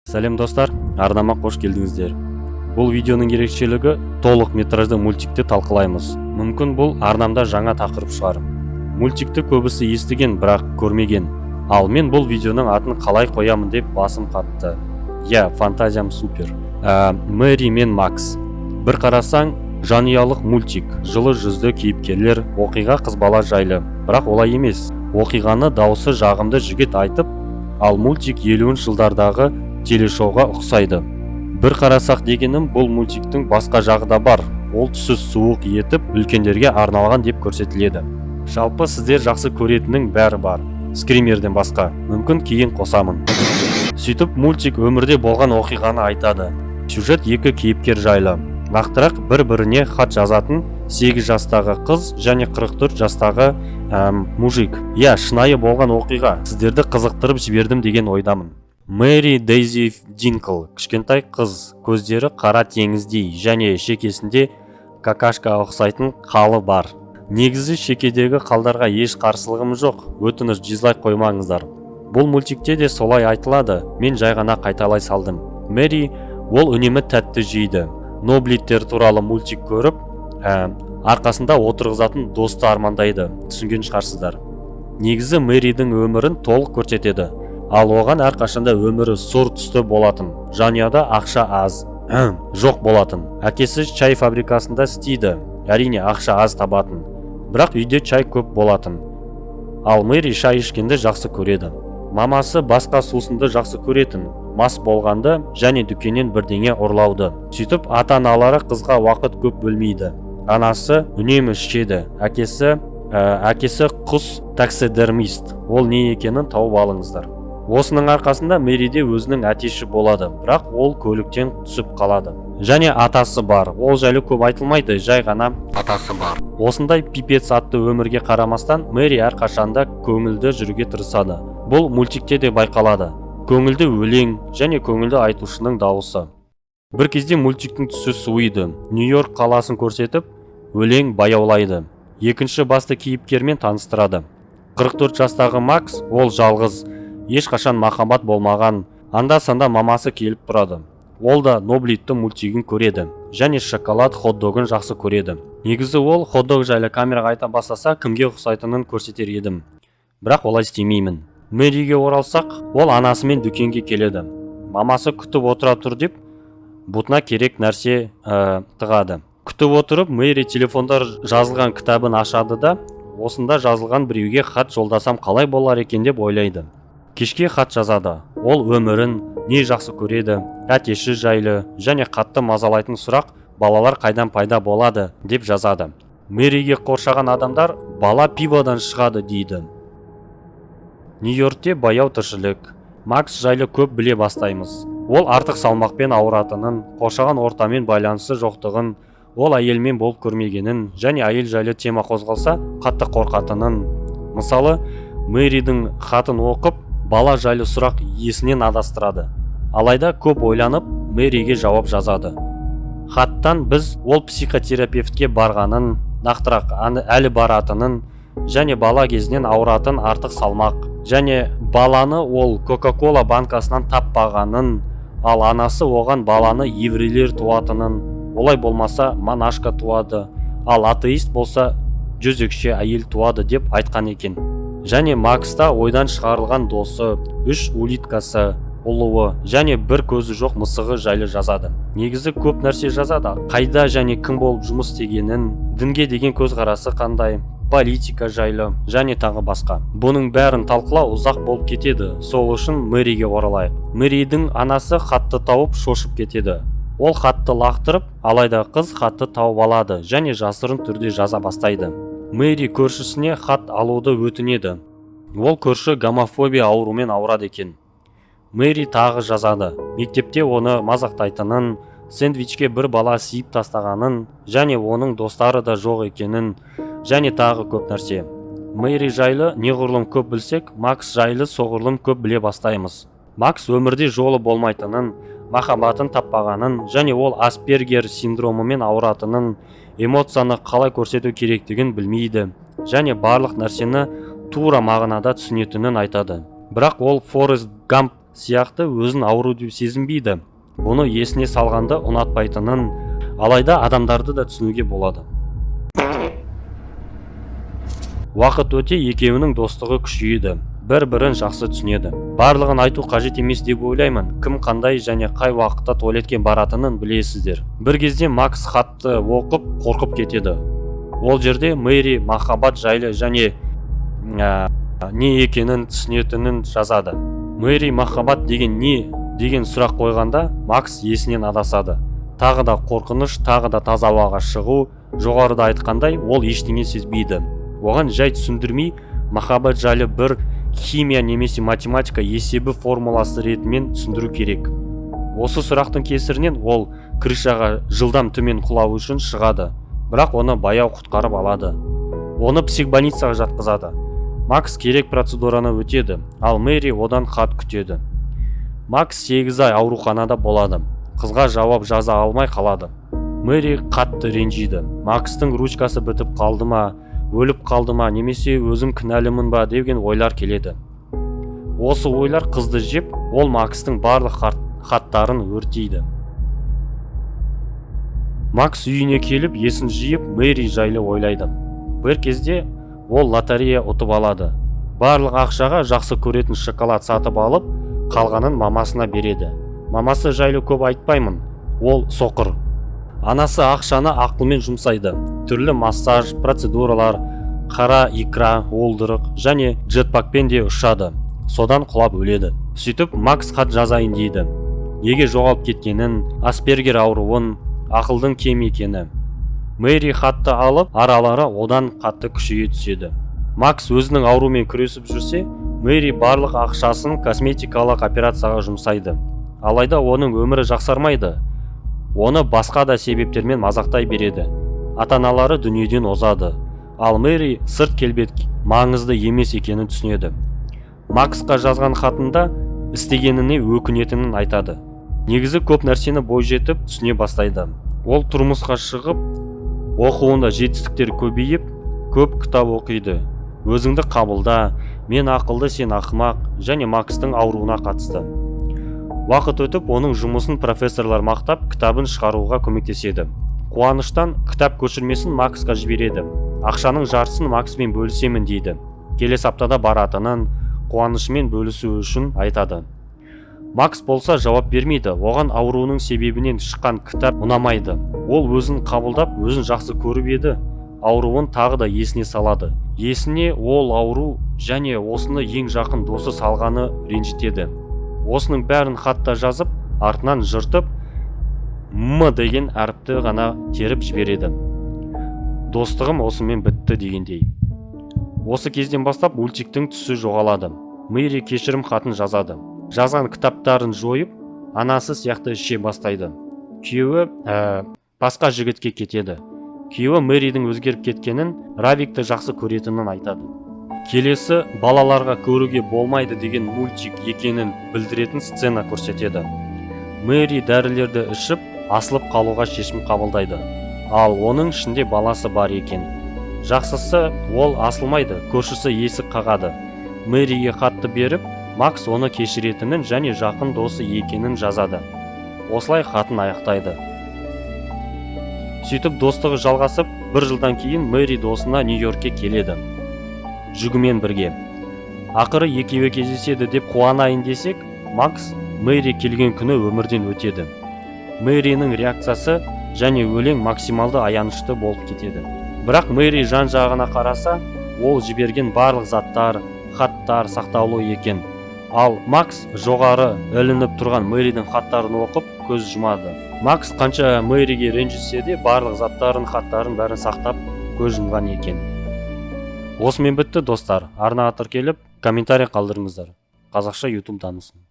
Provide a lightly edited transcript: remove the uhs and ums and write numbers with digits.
Сәлем достар, арнама қош келдіңіздер. Бұл видеоның ерекшелігі толық метражды мультикті талқылаймыз. Мүмкін бұл арнамда жаңа тақырып шығар. Мультикті көбісі естіген, бірақ көрмеген. Ал мен бұл видеоның атын қалай қоямын деп басым қатты. Фантазиям супер. Мэри мен Макс. Бір қарасаң, жанұялық мультик, жылы жүзді кейіпкерлер, оқиға қыз бала жайлы. Бірақ олай емес. Оқиғаны дауысы жағымды жігіт айтып, ал мультик 50 жылдардағы телешоуға ұқсайды. Бір қарасақ дегенім, бұл мультиктің басқа жағы да бар. Ол түсі суық етіп, үлкендерге арналған деп көрсетіледі. Жалпы сіздер жақсы көретіннің бәрі бар. Скримерден басқа. Мүмкін кейін қосамын. Сөйтіп мультик өмірде болған оқиғаны айтады. Сюжет екі кейіпкер жайлы. Нақтырақ бір-біріне хат жазатын 8 жастағы қыз және 44 жастағы мужик. Шынайы болған оқиға. Сіздерді қызықтырып жібердім деген ойдамын. Мэри Дейзи Динкл, кішкентай қыз, көздері қара теңіздей және шекесінде какашка ұқсайтын қалы бар. Негізі шекедегі қалдарға еш қарсылығым жоқ, өтініш дизлайк қоймаңыздар. Бұл мультикте де солай айтылады, мен жай ғана қайталай салдым. Мэри, ол үнемі тәтті жейді. Ноблиттер туралы мультик көріп, арқасында отырғызатын досты армандайды, түсінген шығарсыздар. Негізі Мэридің өмірін толық көрсетеді. Ал оған әрқашанда өмірі сұр түсті болатын. Жанұяда ақша аз, жоқ болатын. Әкесі чай фабрикасында істейді. Әрине ақша аз табатын. Бірақ үйде чай көп болатын. Ал Мэри шай ішкенді жақсы көреді. Мамасы басқа сусынды жақсы көретін, мас болғанды және дүкеннен бірдеңе ұрлауды. Сөйтіп ата-аналары қызға уақыт көп бөлмейді. Анасы үнемі ішеді. Әкесі құс таксидермист. Ол не екенін тауып алыңыздар. Осының арқасында Мэриде өзінің әтеші болады, бірақ ол көліктен түсіп қалады. Және атасы бар. Ол жайлы көп айтылмайды, жай ғана атасы бар. Осындай пипец атты өмірге қарамастан, Мэри әрқашанда көңілді жүруге тырысады. Бұл мультикте де байқалады. Көңілді өлең және көңілді айтушының дауысы. Бір кезде мультиктің түсі суиды. Нью-Йорк қаласын көрсетіп, өлең баяулайды. Екінші басты кейіпкермен таныстырады. 44 жастағы Макс, ол жалғыз, ешқашан махаббат болмаған, анда-санда мамасы келіп тұрады. Ол да Ноблитті мультигін көреді, және шоколад хот-догын жақсы көреді. Негізі ол хот-дог жайлы камераға айта бастаса, кімге ұқсайтынын көрсетер едім. Бірақ олай істемеймін. Мэриге оралсақ, ол анасымен дүкенге келеді. Мамасы күтіп отыра тұр деп, бұтына керек нәрсе тығады. Күтіп отырып, Мэри телефонда жазылған кітабын ашады да, осында жазылған біреуге хат жолдасам қалай болар екен деп ойлайды. Кешке хат жазады. Ол өмірін, не жақсы көреді, әтеші жайлы және қатты мазалайтын сұрақ балалар қайдан пайда болады деп жазады. Мэриге қоршаған адамдар бала пиводан шығады дейді. Нью-Йоркте баяу тіршілік. Макс жайлы көп біле бастаймыз. Ол артық салмақпен ауыратынын, қоршаған ортамен байланысы жоқтығын, ол әйелмен болып көрмегенін және әйел жайлы тема қозғалса қатты қорқатынын. Мысалы, Мэридің хатын оқып, бала жайлы сұрақ есінен адастырады. Алайда көп ойланып, Мэриге жауап жазады. Хаттан біз ол психотерапевтке барғанын, нақтырақ әлі баратынын, және бала кезінен ауыратын артық салмақ, және баланы ол Кока-Кола банкасынан таппағанын, ал анасы оған баланы еврейлер туатынын, олай болмаса монашка туады, ал атеист болса жезөкше әйел туады деп айтқан екен. Және Макста ойдан шығарылған досы, 3 улиткасы, ұлуы және бір көзі жоқ мысығы жайлы жазады. Негізі көп нәрсе жазады. Қайда және кім болып жұмыс істегенін, дінге деген көзқарасы қандай, политика жайлы және тағы басқа. Бұның бәрін талқылау ұзақ болып кетеді. Сол үшін Мэриге оралайық. Мэридің анасы хатты тауып шошып кетеді. Ол хатты лақтырып, алайда қыз хатты тауып алады және жасырын түрде жаза бастайды. Мэри көршісіне хат алуды өтінеді. Ол көрші гомофобия аурумен ауырады екен. Мэри тағы жазады. Мектепте оны мазақтайтынын, сэндвичке бір бала сиіп тастағанын, және оның достары да жоқ екенін, және тағы көп нәрсе. Мэри жайлы неғұрлым көп білсек, Макс жайлы соғұрлым көп біле бастаймыз. Макс өмірде жолы болмайтынын, махаббатын таппағанын, және ол Аспергер синдромымен ауыратынын, эмоцияны қалай көрсету керектігін білмейді, және барлық нәрсені тура мағынада түсінетінін айтады. Бірақ ол Форест Гамп сияқты өзін ауру деп сезінбейді. Бұны есіне салғанда ұнатпайтынын, алайда адамдарды да түсінуге болады. Уақыт өте екеуінің достығы күшейді, бір-бірін жақсы түсінеді. Барлығын айту қажет емес деп ойлаймын. Кім қандай және қай уақытта туалетке баратынын білесіздер. Бір кезде Макс хатты оқып қорқып кетеді. Ол жерде Мэри махаббат жайлы және не екенін түсінетінін жазады. Мэри махаббат деген не деген сұрақ қойғанда Макс есінен адасады. Тағы да қорқыныш, тағы да таза ауаға шығу. Жоғарыда айтқандай, ол ештеңе сезбейді. Оған жай түсіндірмей, махаббат жайлы бір химия немесе математика есебі формуласы ретімен түсіндіру керек. Осы сұрақтың кесірінен ол крышаға жылдам төмен құлау үшін шығады, бірақ оны баяу құтқарып алады. Оны психбольницаға жатқызады. Макс керек процедураны өтеді, ал Мэри одан хат күтеді. Макс 8 ай ауруханада болады. Қызға жауап жаза алмай қалады. Мэри қатты ренжиді. Макстың ручкасы бітіп қалды ма, өліп қалды ма, немесе өзім кінәлімін ба деген ойлар келеді. Осы ойлар қызды жеп, ол Макстың барлық хаттарын өртейді. Макс үйіне келіп, есін жиып, Мэри жайлы ойлайды. Бір кезде ол лотерея ұтып алады. Барлық ақшаға жақсы көретін шоколад сатып алып, қалғанын мамасына береді. Мамасы жайлы көп айтпаймын, ол соқыр. Анасы ақшаны ақылмен жұмсайды. Түрлі массаж, процедуралар, қара икра, уылдырық және джетпакпен де ұшады. Содан құлап өледі. Сөйтіп Макс хат жазайын дейді. Неге жоғалып кеткенін, Аспергер ауруын, ақылдың кем екені. Мэри хатты алып, аралары одан қатты күшейе түседі. Макс өзінің аурумен күресіп жүрсе, Мэри барлық ақшасын косметикалық операцияға жұмсайды. Алайда оның өмірі жақсармайды. Оны басқа да себептермен мазақтай береді. Ата-аналары дүниеден озады. Ал Мэри сырт келбет маңызды емес екенін түсінеді. Максқа жазған хатында істегеніне өкінетінін айтады. Негізі көп нәрсені бойжетіп түсіне бастайды. Ол тұрмысқа шығып, оқуында жетістіктер көбейіп, көп кітап оқиды. Өзіңді қабылда, мен ақылды, сен ақымақ және Макстың ауруына қатысты. Уақыт өтіп, оның жұмысын профессорлар мақтап, кітабын шығаруға көмектеседі. Қуаныштан кітап көшірмесін Максқа жібереді. Ақшаның жартысын Макспен бөлісемін дейді. Келесі аптада баратынын қуанышымен бөлісу үшін айтады. Макс болса жауап бермейді. Оған ауруының себебінен шыққан кітап ұнамайды. Ол өзін қабылдап, өзін жақсы көріп еді. Ауруын тағы да есіне салады. Есіне ол ауру және осыны ең жақын досы салғаны ренжітеді. Осының бәрін хатта жазып, артынан жыртып, М деген әріпті ғана теріп жібереді. Достығым осымен бітті дегендей. Осы кезден бастап мультиктің түсі жоғалады. Мэри кешірім хатын жазады. Жазған кітаптарын жойып, анасы сияқты іше бастайды. Күйеуі басқа жігітке кетеді. Күйеуі Мэридің өзгеріп кеткенін, Равикті жақсы көретінін айтады. Келесі балаларға көруге болмайды деген мультик екенін білдіретін сцена көрсетеді. Мэри дәрілерді ішіп, асылып қалуға шешім қабылдайды. Ал оның ішінде баласы бар екен. Жақсысы, ол асылмайды, көршісі есік қағады. Мэриге хатты беріп, Макс оны кешіретінін және жақын досы екенін жазады. Осылай хатын аяқтайды. Сөйтіп достығы жалғасып, бір жылдан кейін Мэри досына Нью-Йоркке келеді. Жүгімен бірге. Ақыры екеуі кездеседі деп қуанайын десек, Макс Мэри келген күні өмірден өтеді. Мэринің реакциясы және өлең максималды аянышты болып кетеді. Бірақ Мэри жан-жағына қараса, ол жіберген барлық заттар, хаттар сақтаулы екен. Ал Макс жоғары ілініп тұрған Мэридің хаттарын оқып көз жұмады. Макс қанша Мэриге ренжісе де барлық заттарын, хаттарын бәрін сақтап көз жұмған екен. Осымен бітті достар. Арнаға тіркеліп, комментарий қалдырыңыздар. Қазақша YouTube дамысын.